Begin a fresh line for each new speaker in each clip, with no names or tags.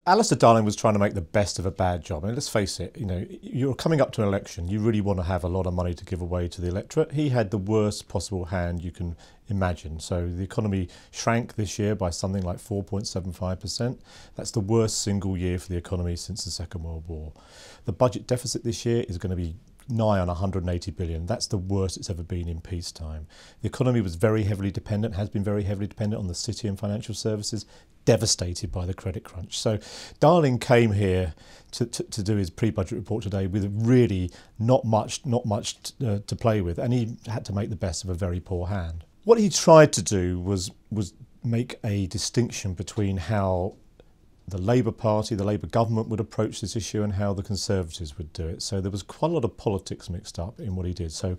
Alistair Darling was trying to make the best of a bad job. I mean, let's face it, you're coming up to an election, you really want to have a lot of money to give away to the electorate. He had the worst possible hand you can imagine. So the economy shrank this year by something like 4.75%. That's the worst single year for the economy since the Second World War. The budget deficit this year is going to be nigh on 180 billion. That's the worst it's ever been in peacetime. The economy was very heavily dependent, has been very heavily dependent on the city and financial services, devastated by the credit crunch. So Darling came here to do his pre-budget report today with really not much to play with, and he had to make the best of a very poor hand. What he tried to do was make a distinction between how the Labour Party, the Labour government would approach this issue and how the Conservatives would do it. So there was quite a lot of politics mixed up in what he did. So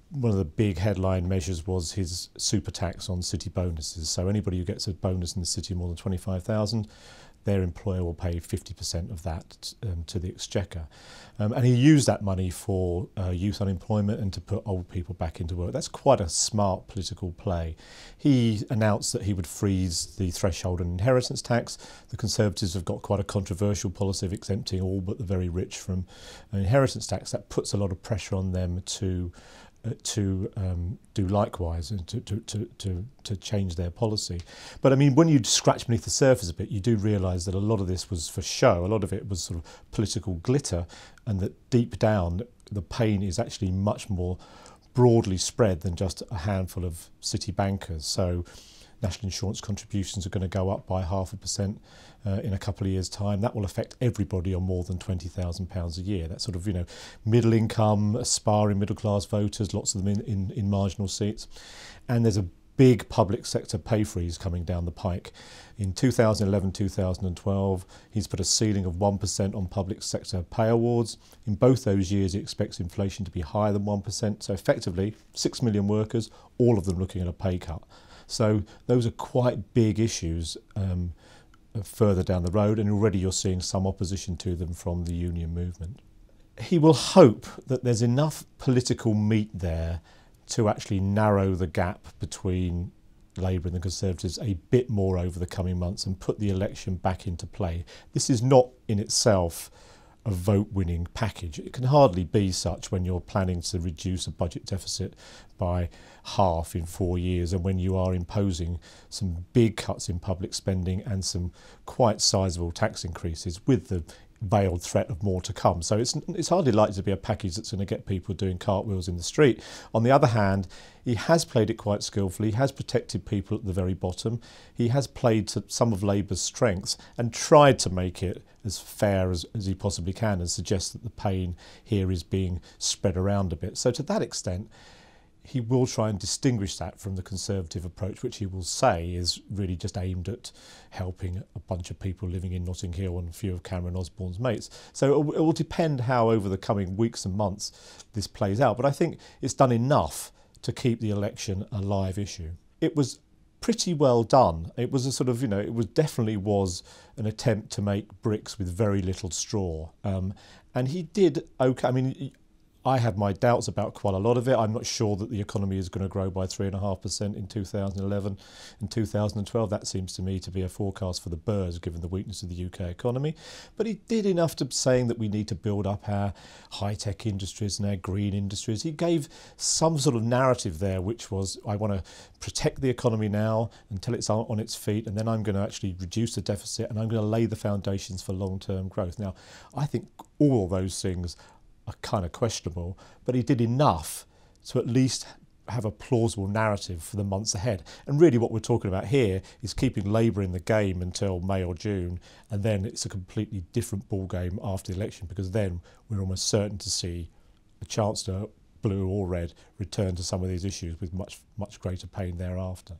one of the big headline measures was his super tax on city bonuses. So anybody who gets a bonus in the city more than 25,000, their employer will pay 50% of that to the exchequer. And he used that money for youth unemployment and to put old people back into work. That's quite a smart political play. He announced that he would freeze the threshold on inheritance tax. The Conservatives have got quite a controversial policy of exempting all but the very rich from inheritance tax. That puts a lot of pressure on them to do likewise and to change their policy. But I mean, when you scratch beneath the surface a bit, you do realise that a lot of this was for show. A lot of it was sort of political glitter, and that deep down the pain is actually much more broadly spread than just a handful of city bankers. So national insurance contributions are going to go up by 0.5% in a couple of years' time. That will affect everybody on more than £20,000 a year. That's sort of, middle income, aspiring middle class voters, lots of them in marginal seats. And there's a big public sector pay freeze coming down the pike. In 2011-2012, he's put a ceiling of 1% on public sector pay awards. In both those years, he expects inflation to be higher than 1%. So effectively, 6 million workers, all of them looking at a pay cut. So those are quite big issues further down the road, and already you're seeing some opposition to them from the union movement. He will hope that there's enough political meat there to actually narrow the gap between Labour and the Conservatives a bit more over the coming months and put the election back into play. This is not in itself a vote-winning package. It can hardly be such when you're planning to reduce a budget deficit by half in 4 years, and when you are imposing some big cuts in public spending and some quite sizable tax increases with the veiled threat of more to come. So it's hardly likely to be a package that's going to get people doing cartwheels in the street. On the other hand, he has played it quite skillfully. He has protected people at the very bottom. He has played to some of Labour's strengths and tried to make it as fair as he possibly can, and suggest that the pain here is being spread around a bit. So to that extent, he will try and distinguish that from the Conservative approach, which he will say is really just aimed at helping a bunch of people living in Notting Hill and a few of Cameron Osborne's mates. So it will depend how over the coming weeks and months this plays out. But I think it's done enough to keep the election a live issue. It was pretty well done. It was a sort of, it was definitely was an attempt to make bricks with very little straw. And he did okay. I mean, I have my doubts about quite a lot of it. I'm not sure that the economy is going to grow by 3.5% in 2011 and 2012. That seems to me to be a forecast for the birds, given the weakness of the UK economy. But he did enough to saying that we need to build up our high-tech industries and our green industries. He gave some sort of narrative there, which was, I want to protect the economy now until it's on its feet, and then I'm going to actually reduce the deficit, and I'm going to lay the foundations for long-term growth. Now, I think all of those things are kind of questionable, but he did enough to at least have a plausible narrative for the months ahead. And really what we're talking about here is keeping Labour in the game until May or June, and then it's a completely different ball game after the election, because then we're almost certain to see a Chancellor, blue or red, return to some of these issues with much greater pain thereafter.